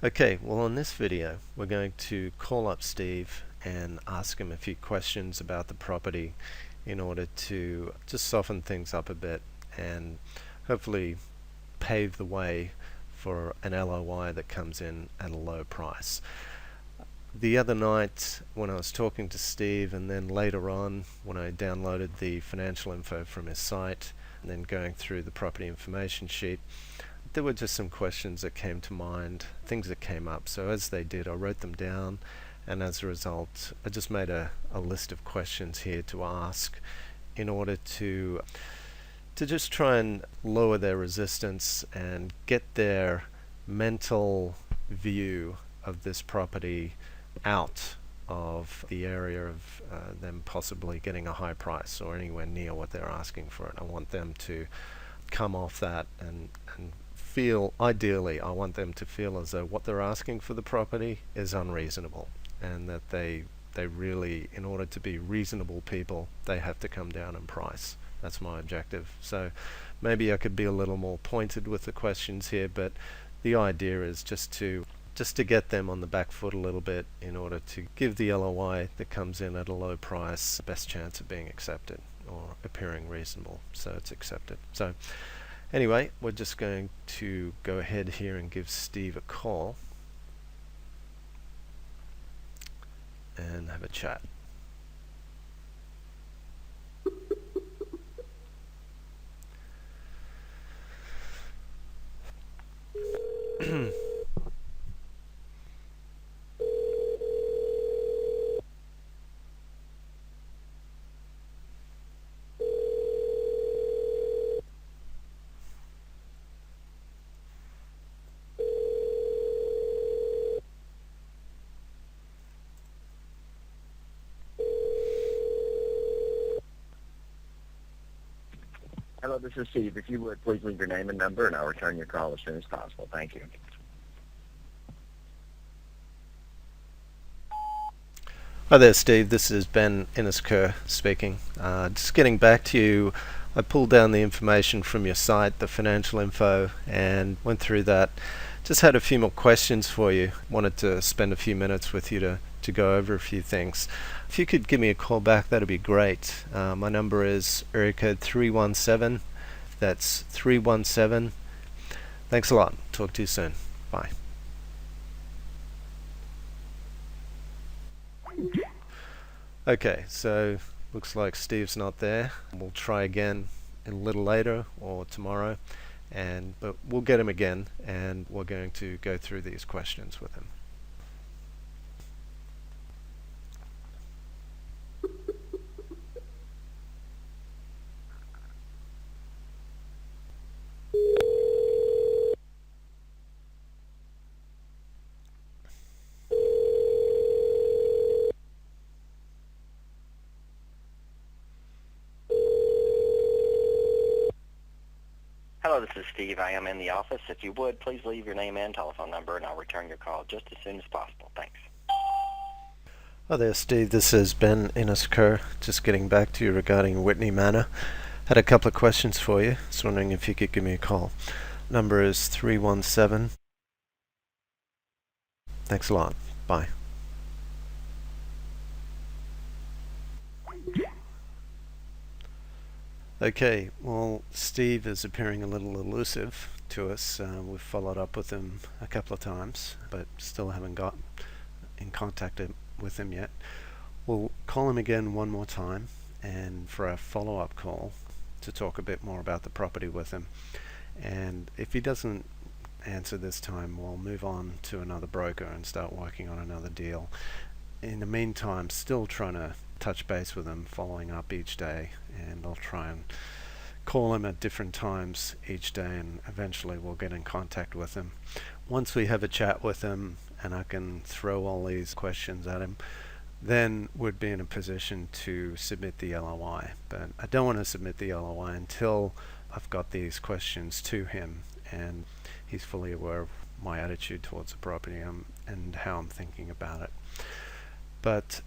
Okay, well in this video we're going to call up Steve and ask him a few questions about the property in order to just soften things up a bit and hopefully pave the way for an LOI that comes in at a low price. The other night when I was talking to Steve, and then later on when I downloaded the financial info from his site and then going through the property information sheet, there were just some questions that came to mind, things that came up. So as they did, I wrote them down, and as a result I just made a list of questions here to ask in order to just try and lower their resistance and get their mental view of this property out of the area of them possibly getting a high price or anywhere near what they're asking for it. I want them to come off that and feel, ideally I want them to feel as though what they're asking for the property is unreasonable, and that they really, in order to be reasonable people, they have to come down in price. That's my objective. So maybe I could be a little more pointed with the questions here, but the idea is just to get them on the back foot a little bit in order to give the LOI that comes in at a low price the best chance of being accepted or appearing reasonable, so it's accepted. So anyway, we're just going to go ahead here and give Steve a call and have a chat. Hello, this is Steve. If you would, please leave your name and number, and I'll return your call as soon as possible. Thank you. Hi there, Steve. This is Ben Inniskerr speaking. Just getting back to you. I pulled down the information from your site, the financial info, and went through that. Just had a few more questions for you. Wanted to spend a few minutes with you to go over a few things. If you could give me a call back, that'd be great. My number is area code 317. That's 317. Thanks a lot. Talk to you soon. Bye. Okay, so looks like Steve's not there. We'll try again a little later or tomorrow, but we'll get him again, and we're going to go through these questions with him. Hello, this is Steve. I am in the office. If you would, please leave your name and telephone number, and I'll return your call just as soon as possible. Thanks. Hi there, Steve. This is Ben Inniskerr. Just getting back to you regarding Whitney Manor. Had a couple of questions for you. Just wondering if you could give me a call. Number is 317. Thanks a lot. Bye. Okay, well, Steve is appearing a little elusive to us. We've followed up with him a couple of times, but still haven't got in contact with him yet. We'll call him again one more time, and for a follow-up call to talk a bit more about the property with him. And if he doesn't answer this time, we'll move on to another broker and start working on another deal. In the meantime, still trying to touch base with him, following up each day, and I'll try and call him at different times each day, and eventually we'll get in contact with him. Once we have a chat with him and I can throw all these questions at him, then we'd be in a position to submit the LOI. But I don't want to submit the LOI until I've got these questions to him and he's fully aware of my attitude towards the property and how I'm thinking about it. But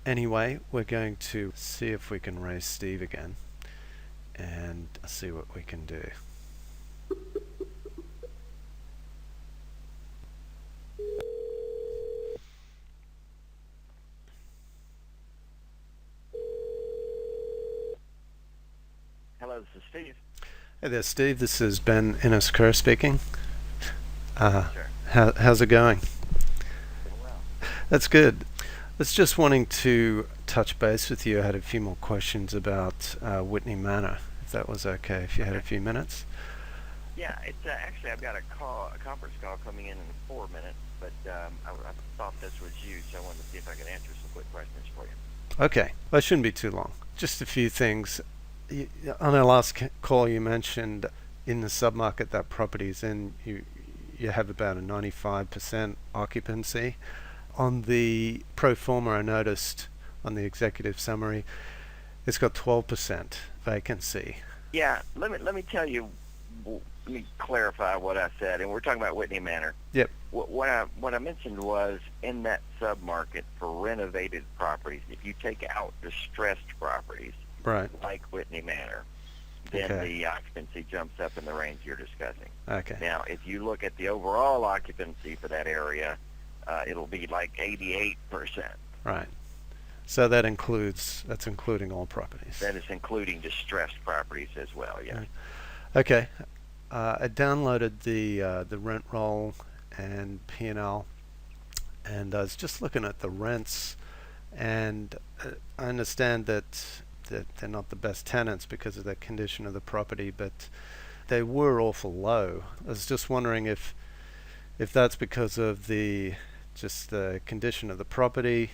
anyway, we're going to see if we can raise Steve again and see what we can do. is Steve. Hey there, Steve. This is Ben Innes-Kerr speaking. Sure. How's it going? Doing well. That's good. I was just wanting to touch base with you. I had a few more questions about Whitney Manor, if that was okay, if you had a Okay. few minutes. Yeah, it's actually I've got a conference call coming in 4 minutes, but I thought this was you, so I wanted to see if I could answer some quick questions for you. Okay, well, it shouldn't be too long. Just a few things. On our last call, you mentioned in the submarket that properties in, you have about a 95% occupancy. On the pro forma, I noticed on the executive summary, it's got 12% vacancy. Yeah, let me tell you. Let me clarify what I said, and we're talking about Whitney Manor. Yep. What I mentioned was in that submarket for renovated properties. If you take out distressed properties Right. like Whitney Manor, then Okay. the occupancy jumps up in the range you're discussing. Okay. Now, if you look at the overall occupancy for that area, it'll be like 88%. Right. So that's including all properties. That is including distressed properties as well, yes. Right. Okay. I downloaded the rent roll and P&L, and I was just looking at the rents, and I understand that they're not the best tenants because of the condition of the property, but they were awful low. I was just wondering if that's because of just the condition of the property,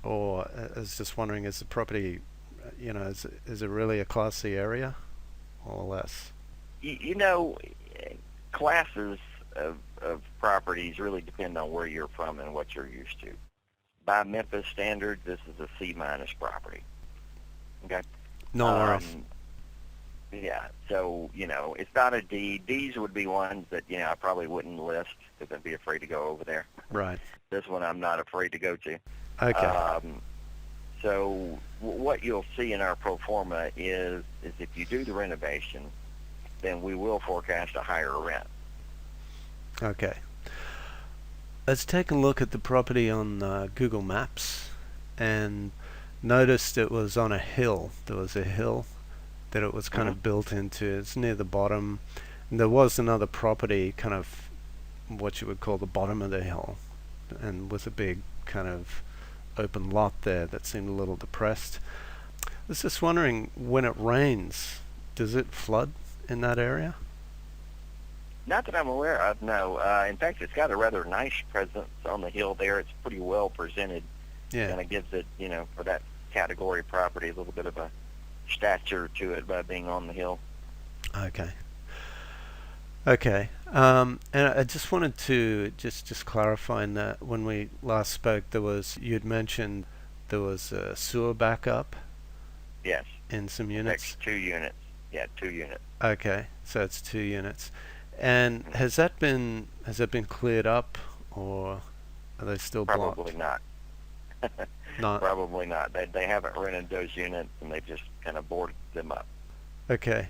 or I was just wondering, is the property, is it really a Class C area or less? You know, classes of properties really depend on where you're from and what you're used to. By Memphis standards, this is a C-minus property. Okay? No worries. Yeah, so, it's not a D. Ds would be ones that, I probably wouldn't list because I'd be afraid to go over there. Right. This one I'm not afraid to go to. Okay. So what you'll see in our pro forma is if you do the renovation, then we will forecast a higher rent. Okay. Let's take a look at the property on Google Maps and noticed it was on a hill. There was a hill that it was kind of built into. It's near the bottom. And there was another property kind of what you would call the bottom of the hill, and with a big kind of open lot there that seemed a little depressed. I was just wondering, when it rains, does it flood in that area? Not that I'm aware of, no. In fact, it's got a rather nice presence on the hill there. It's pretty well presented. Yeah. Kind of gives it, for that category property, a little bit of a stature to it by being on the hill. Okay. Okay. And I just wanted to just clarify in that when we last spoke, you'd mentioned there was a sewer backup. Yes. In some units. Next 2 units. Yeah, 2 units. Okay, so it's 2 units. And has that been cleared up, or are they still blocked? Probably not. Not. Probably not. They haven't rented those units, and they've just kind of boarded them up. Okay.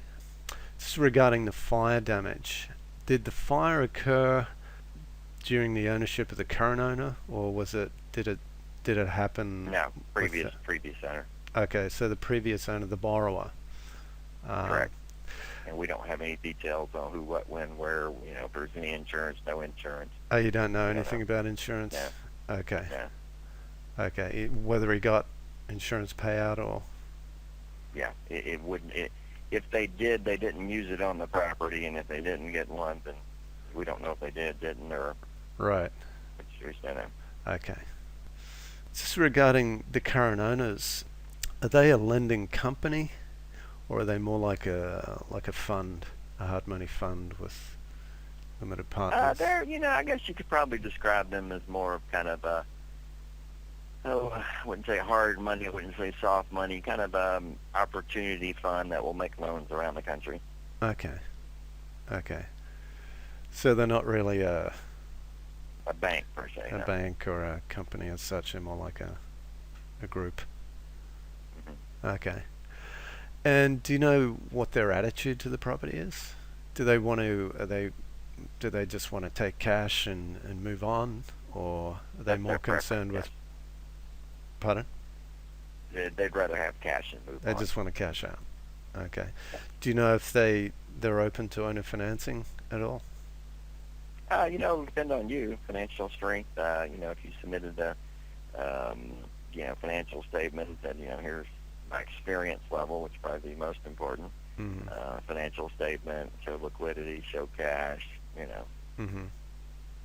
Just regarding the fire damage, did the fire occur during the ownership of the current owner, or did it happen? No, previous owner. Okay, so the previous owner, the borrower. Correct. And we don't have any details on who, what, when, where, if there's any insurance, no insurance. Oh, you don't know anything about insurance? Yeah. Okay. Yeah. Okay, whether he got insurance payout or... Yeah, it wouldn't... If they did, they didn't use it on the property, and if they didn't get one, then we don't know if they did, didn't, or... Right. Okay. Just regarding the current owners, are they a lending company, or are they more like a fund, a hard money fund with limited partners? I guess you could probably describe them as more of kind of a... I wouldn't say hard money, I wouldn't say soft money, kind of opportunity fund that will make loans around the country. Okay. So they're not really a bank, per se. A bank or a company as such, they're more like a group. Mm-hmm. Okay. And do you know what their attitude to the property is? Do they just want to take cash and move on, or are they more concerned with... Pardon? They'd rather have cash and move on. They just want to cash out. Okay. Do you know if they're open to owner financing at all? It'll depend on you, financial strength. If you submitted a, um, financial statement that, here's my experience level, which is probably the most important. Mm-hmm. Financial statement, show liquidity, show cash, Mm-hmm.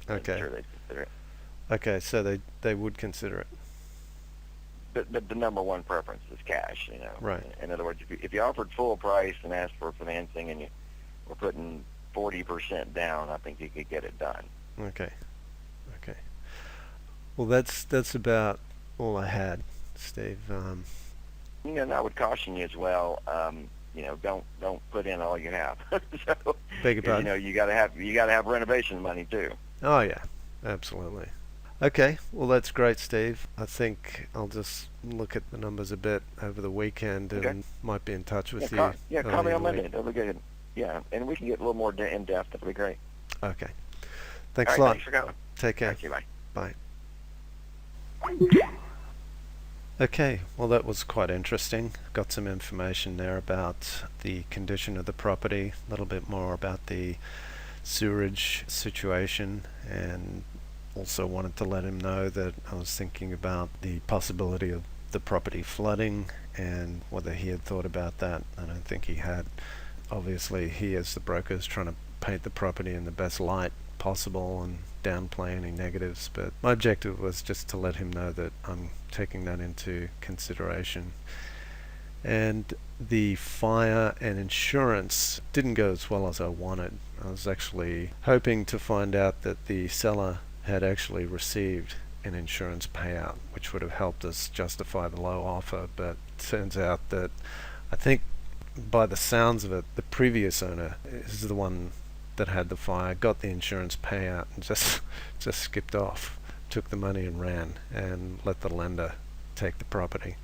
I'm Okay. sure they'd consider it. Okay, so they would consider it. But the number one preference is cash. Right. In other words, if you offered full price and asked for financing and you were putting 40% down, I think you could get it done. Okay. Okay. Well, that's about all I had, Steve. And I would caution you as well. Don't put in all you have. So, Beg your because pardon? you gotta have renovation money too. Oh yeah, absolutely. Okay, well that's great, Steve. I think I'll just look at the numbers a bit over the weekend Okay. and might be in touch Yeah, with you call early me in on the week. Monday. That'll be good. Yeah, and we can get a little more in depth. That'll be great. Okay. All Thanks a right. lot. Thanks for coming. Take All care. right. See you. Bye. Bye. Okay, well that was quite interesting. Got some information there about the condition of the property, a little bit more about the sewerage situation, and also wanted to let him know that I was thinking about the possibility of the property flooding and whether he had thought about that. I don't think he had. Obviously, he as the broker is trying to paint the property in the best light possible and downplay any negatives, but my objective was just to let him know that I'm taking that into consideration. And the fire and insurance didn't go as well as I wanted. I was actually hoping to find out that the seller had actually received an insurance payout, which would have helped us justify the low offer, but it turns out that I think by the sounds of it, the previous owner is the one that had the fire, got the insurance payout, and just skipped off, took the money and ran, and let the lender take the property.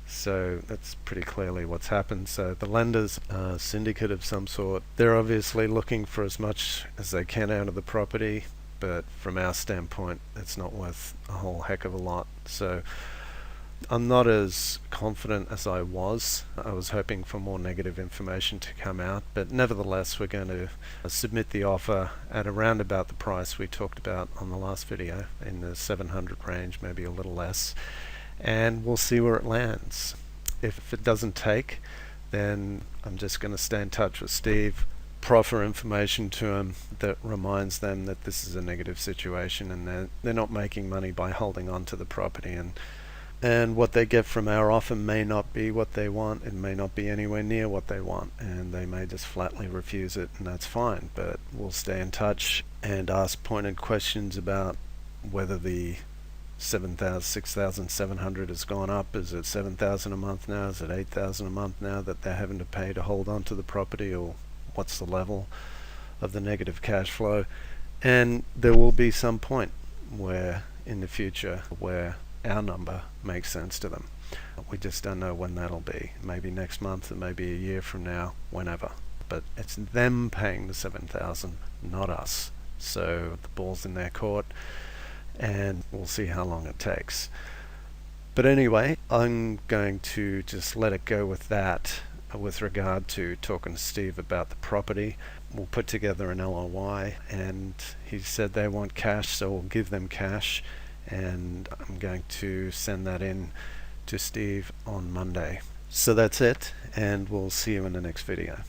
So that's pretty clearly what's happened. So the lender's a syndicate of some sort. They're obviously looking for as much as they can out of the property, but from our standpoint, it's not worth a whole heck of a lot. So I'm not as confident as I was. I was hoping for more negative information to come out, but nevertheless, we're going to submit the offer at around about the price we talked about on the last video, in the 700 range, maybe a little less, and we'll see where it lands. If it doesn't take, then I'm just going to stay in touch with Steve, proffer information to him that reminds them that this is a negative situation and they're not making money by holding on to the property, and what they get from our offer may not be what they want. It may not be anywhere near what they want, and they may just flatly refuse it, and that's fine. But we'll stay in touch and ask pointed questions about whether the 6,700 has gone up. Is it 7,000 a month now? Is it 8,000 a month now that they're having to pay to hold on to the property, or what's the level of the negative cash flow? And there will be some point where in the future where our number makes sense to them. We just don't know when that'll be. Maybe next month, it may be a year from now, whenever. But it's them paying the 7,000, not us. So the ball's in their court, and we'll see how long it takes. But anyway, I'm going to just let it go with that with regard to talking to Steve about the property. We'll put together an LOI, and he said they want cash, so we'll give them cash, and I'm going to send that in to Steve on Monday. So that's it, and we'll see you in the next video.